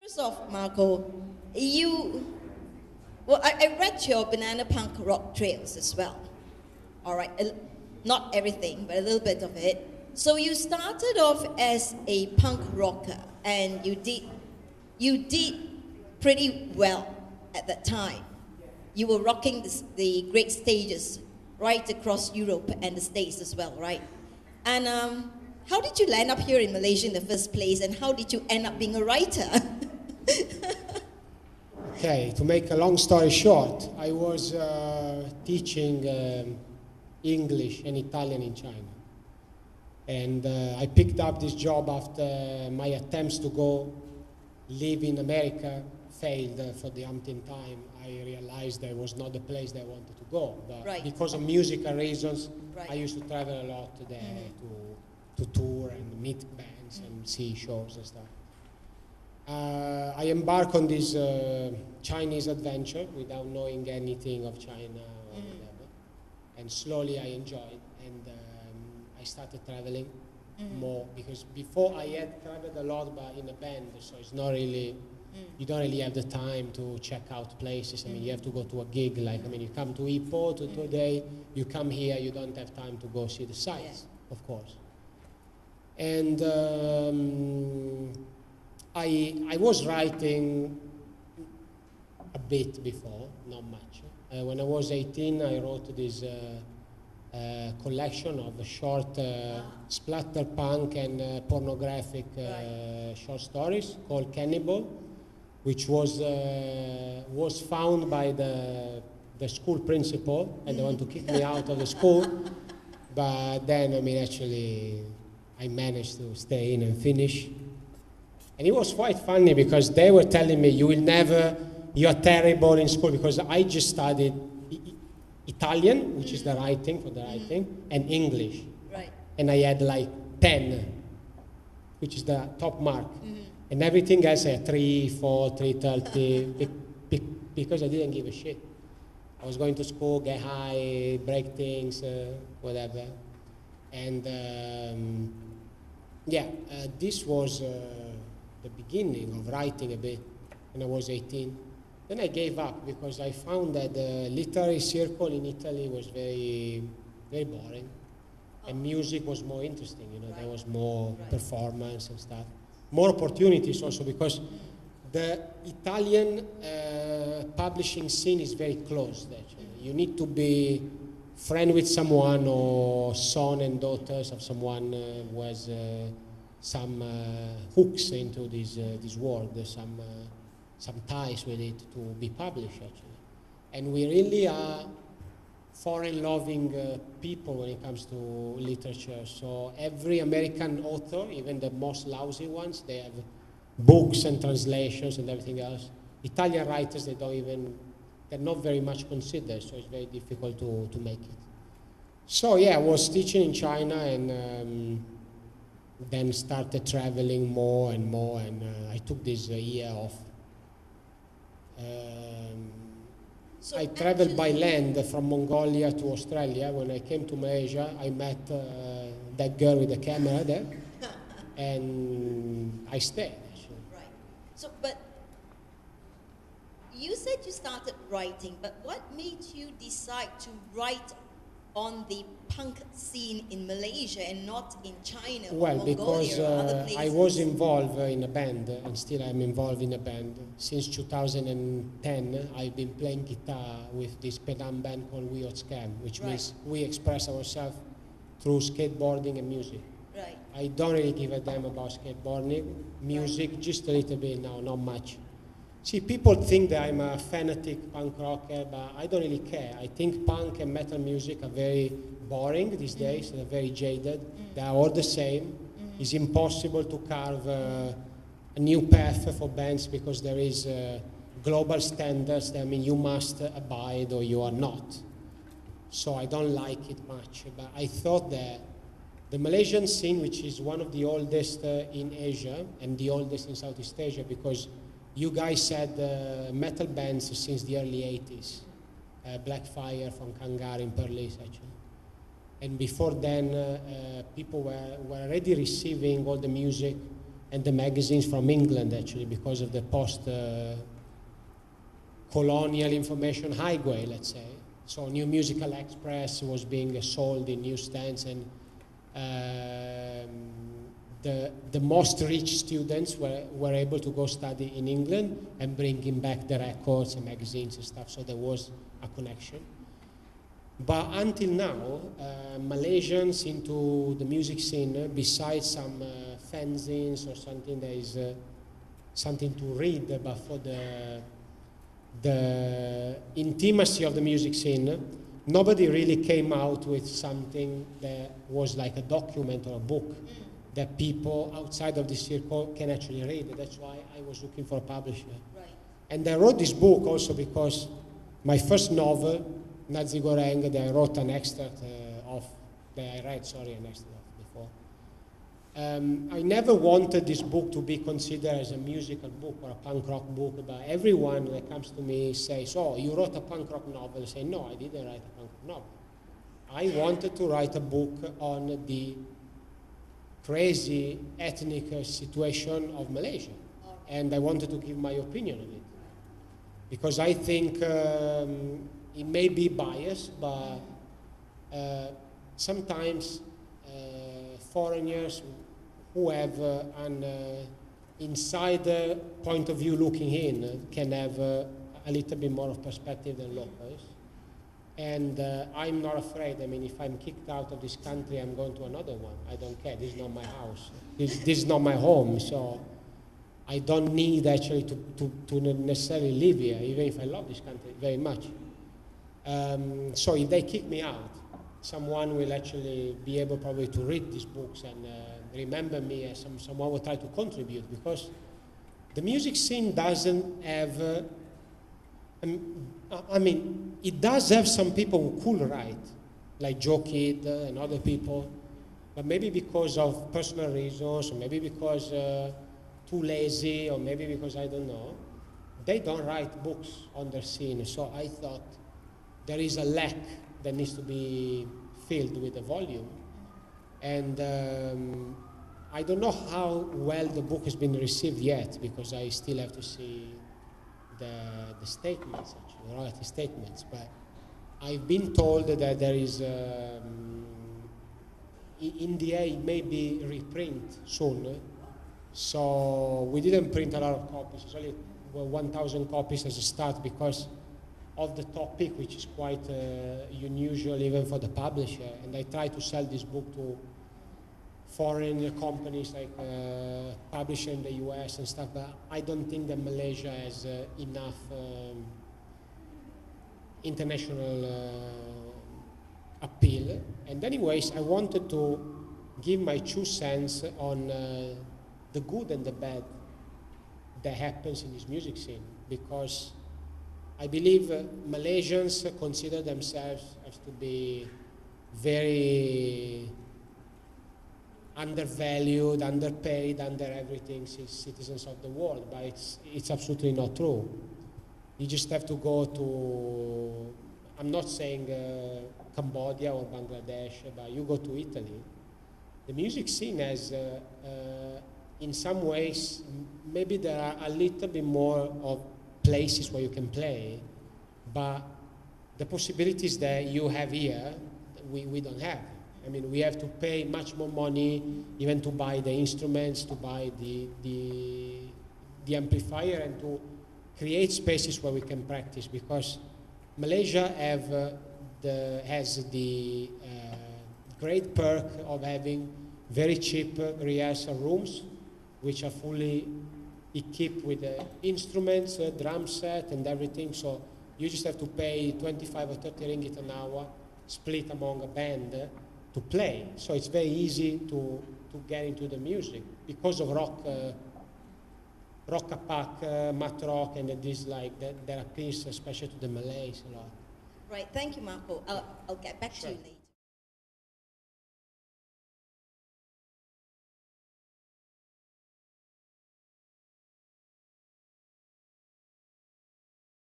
First off, Marco, I read your Banana Punk Rawk Trails as well. All right, not everything, but a little bit of it. So you started off as a punk rocker, and you did pretty well at that time. You were rocking the great stages right across Europe and the States as well, right? And how did you land up here in Malaysia in the first place, and how did you end up being a writer? Okay, to make a long story short, I was teaching English and Italian in China. And I picked up this job after my attempts to go live in America failed for the umpteenth time. I realized that was not the place that I wanted to go. But right. Because of musical reasons, right. I used to travel a lot there to tour and meet bands and see shows and stuff. I embarked on this Chinese adventure without knowing anything of China or whatever. And slowly I enjoyed, and I started traveling more, because before I had traveled a lot but in a band, so it's not really, you don't really have the time to check out places. I mean, you have to go to a gig, like, I mean, you come to Ipoh today, you come here, you don't have time to go see the sights, of course. And I was writing a bit before, not much. When I was 18, I wrote this collection of short splatter punk and pornographic short stories called Cannibal, which was found by the school principal, and they want to kick me out of the school. But then, I mean, actually, I managed to stay in and finish. And it was quite funny, because they were telling me, you're terrible in school, because I just studied Italian, which is the writing, for the writing, and English. Right. And I had like 10, which is the top mark. And everything else I had 3, 4, 3.30, because I didn't give a shit. I was going to school, get high, break things, whatever. And this was the beginning of writing a bit when I was 18. Then I gave up, because I found that the literary circle in Italy was very, very boring. And music was more interesting, you know, there was more performance and stuff. More opportunities also, because the Italian publishing scene is very closed, actually. You need to be friend with someone, or son and daughters of someone who has some hooks into this world, some ties with it to be published, actually. And we really are foreign-loving people when it comes to literature. So every American author, even the most lousy ones, they have books and translations and everything else. Italian writers, they're not very much considered, so it's very difficult to make it. So yeah, I was teaching in China, and then started traveling more and more, and I took this year off. I traveled by land from Mongolia to Australia. When I came to Malaysia, I met that girl with the camera there, and I stayed, actually. Right. So, but you said you started writing, but what made you decide to write on the punk scene in Malaysia and not in China or Mongolia because or other places? I was involved in a band, and still I'm involved in a band. Since 2010, I've been playing guitar with this pedant band called We Hot Scam, which means we express ourselves through skateboarding and music. Right. I don't really give a damn about skateboarding. Music, just a little bit now, not much. See, people think that I'm a fanatic punk rocker, but I don't really care. I think punk and metal music are very boring these days. They're very jaded. They are all the same. It's impossible to carve a new path for bands, because there is global standards that, I mean, you must abide or you are not. So I don't like it much. But I thought that the Malaysian scene, which is one of the oldest in Asia and the oldest in Southeast Asia, because you guys had metal bands since the early 80s. Blackfire from Kangar in Perlis, actually. And before then, people were already receiving all the music and the magazines from England, actually, because of the post-colonial information highway, let's say. So New Musical Express was being sold in newsstands, and the most rich students were able to go study in England and bringing back the records and magazines and stuff, so there was a connection. But until now, Malaysians into the music scene, besides some fanzines or something, there is something to read, but for the intimacy of the music scene, nobody really came out with something that was like a document or a book that people outside of the circle can actually read. That's why I was looking for a publisher. Right. And I wrote this book also because my first novel, Nazi Goreng, that I wrote an extract of, that I read, sorry, an extract of before. I never wanted this book to be considered as a musical book or a punk rock book, but everyone that comes to me says, oh, you wrote a punk rock novel. I say, no, I didn't write a punk rock novel. I wanted to write a book on the crazy ethnic situation of Malaysia, and I wanted to give my opinion on it. Because I think it may be biased, but sometimes foreigners who have an insider point of view looking in can have a little bit more of perspective than locals. And I'm not afraid. I mean, if I'm kicked out of this country, I'm going to another one. I don't care. This is not my house. This is not my home. So I don't need actually to necessarily live here, even if I love this country very much. So if they kick me out, someone will actually be able probably to read these books and remember me as someone will try to contribute, because the music scene doesn't have, I mean, it does have some people who could write, like Joe Kidd and other people, but maybe because of personal reasons, or maybe because too lazy, or maybe because I don't know, they don't write books on their scene. So I thought there is a lack that needs to be filled with a volume. And I don't know how well the book has been received yet, because I still have to see the statements, actually, the royalty statements. But I've been told that there is, in India, it may be reprint soon. So we didn't print a lot of copies. It's only 1,000 copies as a start, because of the topic, which is quite unusual even for the publisher. And I try to sell this book to foreign companies like publisher in the US and stuff, but I don't think that Malaysia has enough international appeal. And anyways, I wanted to give my 2 cents on the good and the bad that happens in this music scene, because I believe Malaysians consider themselves as to be very undervalued, underpaid, under everything, citizens of the world, but it's absolutely not true. You just have to go to, I'm not saying Cambodia or Bangladesh, but you go to Italy. The music scene has, in some ways, maybe there are a little bit more of places where you can play, but the possibilities that you have here, we don't have. I mean, we have to pay much more money even to buy the instruments, to buy the amplifier, and to create spaces where we can practice, because Malaysia has the great perk of having very cheap rehearsal rooms, which are fully equipped with instruments, drum set, and everything. So you just have to pay 25 or 30 ringgit an hour, split among a band, to play. So it's very easy to get into the music because of rock apak, mat rock, and this like that appeals especially to the Malays a lot. Right. Thank you, Marco. I'll get back to you later.